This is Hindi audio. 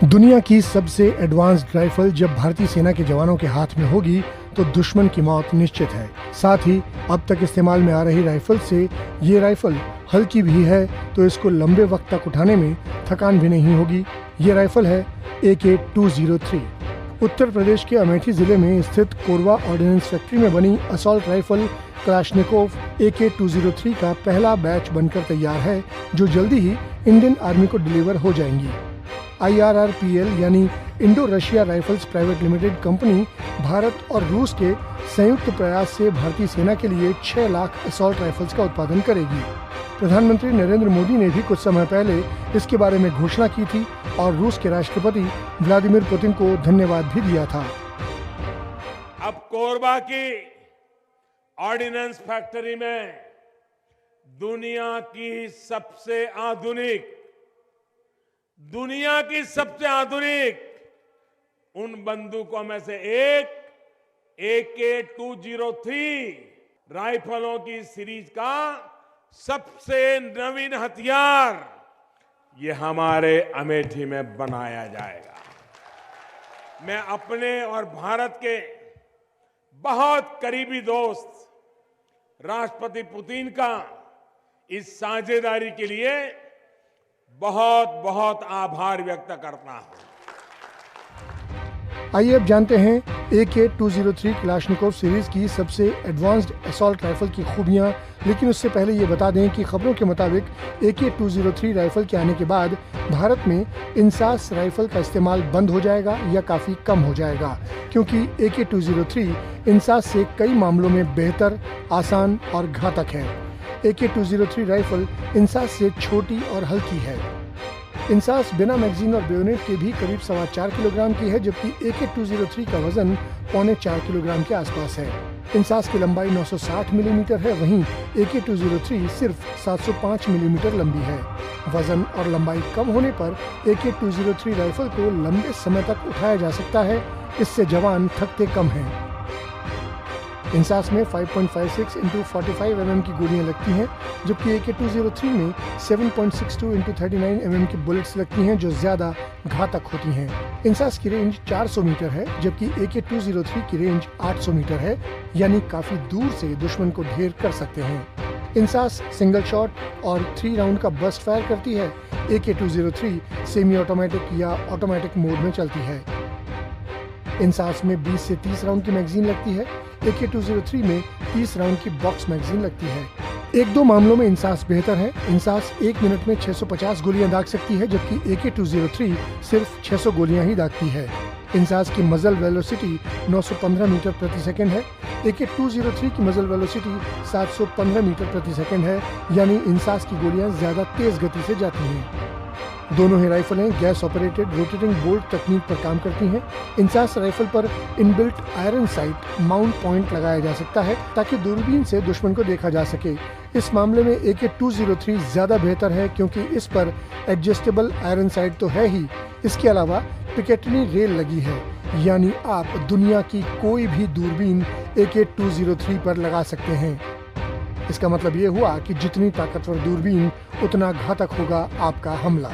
दुनिया की सबसे एडवांस्ड राइफल जब भारतीय सेना के जवानों के हाथ में होगी तो दुश्मन की मौत निश्चित है। साथ ही अब तक इस्तेमाल में आ रही राइफल से ये राइफल हल्की भी है तो इसको लंबे वक्त तक उठाने में थकान भी नहीं होगी। ये राइफल है AK-203। उत्तर प्रदेश के अमेठी जिले में स्थित कोरबा ऑर्डिनेंस फैक्ट्री में बनी असॉल्ट राइफल कलाश्निकोव AK-203 का पहला बैच बनकर तैयार है, जो जल्दी ही इंडियन आर्मी को डिलीवर हो जाएंगी। IRRPL यानी Indo Russia rifles private limited company Bharat और रूस के संयुक्त प्रयास से भारतीय सेना के लिए 6 लाख असॉल्ट राइफल्स का उत्पादन करेगी। प्रधानमंत्री नरेंद्र मोदी ने भी कुछ समय पहले इसके बारे में घोषणा की थी और रूस के राष्ट्रपति व्लादिमीर पुतिन को धन्यवाद भी दिया था। अब कोरबा की ऑर्डिनेंस फैक्ट्री में दुनिया की सबसे आधुनिक उन बंदूकों में से एक AK-203 राइफलों की सीरीज का सबसे नवीन हथियार ये हमारे अमेठी में बनाया जाएगा। मैं अपने और भारत के बहुत करीबी दोस्त राष्ट्रपति पुतिन का इस साझेदारी के लिए बहुत बहुत आभार व्यक्त करता हूं। आइए अब जानते हैं AK-203 कलाश्निकोव सीरीज की सबसे एडवांस्ड असॉल्ट राइफल की खूबियां। लेकिन उससे पहले ये बता दें कि खबरों के मुताबिक AK-203 राइफल के आने के बाद भारत में इंसास राइफल का इस्तेमाल बंद हो जाएगा या काफी कम हो जाएगा, क्योंकि AK-203 इंसास से कई मामलों में बेहतर, आसान और घातक है। AK-203 राइफल इंसास से छोटी और हल्की है। इंसास बिना मैगजीन और बेयोनेट के भी करीब 4.25 किलोग्राम की है, जबकि AK-203 का वजन 3.25 किलोग्राम के आसपास है। इंसास की लंबाई 960 मिलीमीटर है, वहीं AK-203 सिर्फ 705 मिलीमीटर लंबी है। वजन और लंबाई कम होने पर AK-203 राइफल को लंबे समय तक उठाया जा सकता है, इससे जवान थकते कम हैं। इंसास में 5.56 × 45 mm की गोलियां लगती हैं, जबकि AK-203 में 7.62 × 39 mm की बुलेट्स लगती हैं, जो ज्यादा घातक होती हैं। इंसास की रेंज 400 मीटर है, जबकि AK-203 की रेंज 800 मीटर है, यानी काफी दूर से दुश्मन को ढेर कर सकते हैं। इंसास सिंगल शॉट और 3 राउंड का बर्स्ट फायर करती है। AK-203 सेमी ऑटोमेटिक या ऑटोमेटिक मोड में चलती है। इंसास में 20 से 30 राउंड की मैगजीन लगती है। AK-203 में 30 राउंड की बॉक्स मैगजीन लगती है। 1-2 मामलों में इंसास बेहतर है। इंसास 1 मिनट में 650 गोलियां दाग सकती है, जबकि AK-203 सिर्फ 600 गोलियां ही दागती है। इंसास की मजल वेलोसिटी 915 मीटर प्रति सेकंड है। AK-203 की मजल वेलोसिटी 715 मीटर प्रति सेकंड है, यानी इंसास की गोलियां ज्यादा तेज गति से जाती हैं। दोनों ही राइफलें गैस ऑपरेटेड रोटेटिंग बोल्ट तकनीक पर काम करती हैं। इंसास राइफल पर inbuilt iron site mount point लगाया जा सकता है ताकि दूरबीन से दुश्मन को देखा जा सके। इस मामले में AK-203 ज्यादा बेहतर है, क्योंकि इस पर एडजस्टेबल आयरन साइट तो है ही, इसके अलावा पिकेटनी रेल लगी है, यानी आप दुनिया की कोई भी दूरबीन AK-203 पर लगा सकते हैं। इसका मतलब ये हुआ कि जितनी ताकतवर दूरबीन उतना घातक होगा आपका हमला।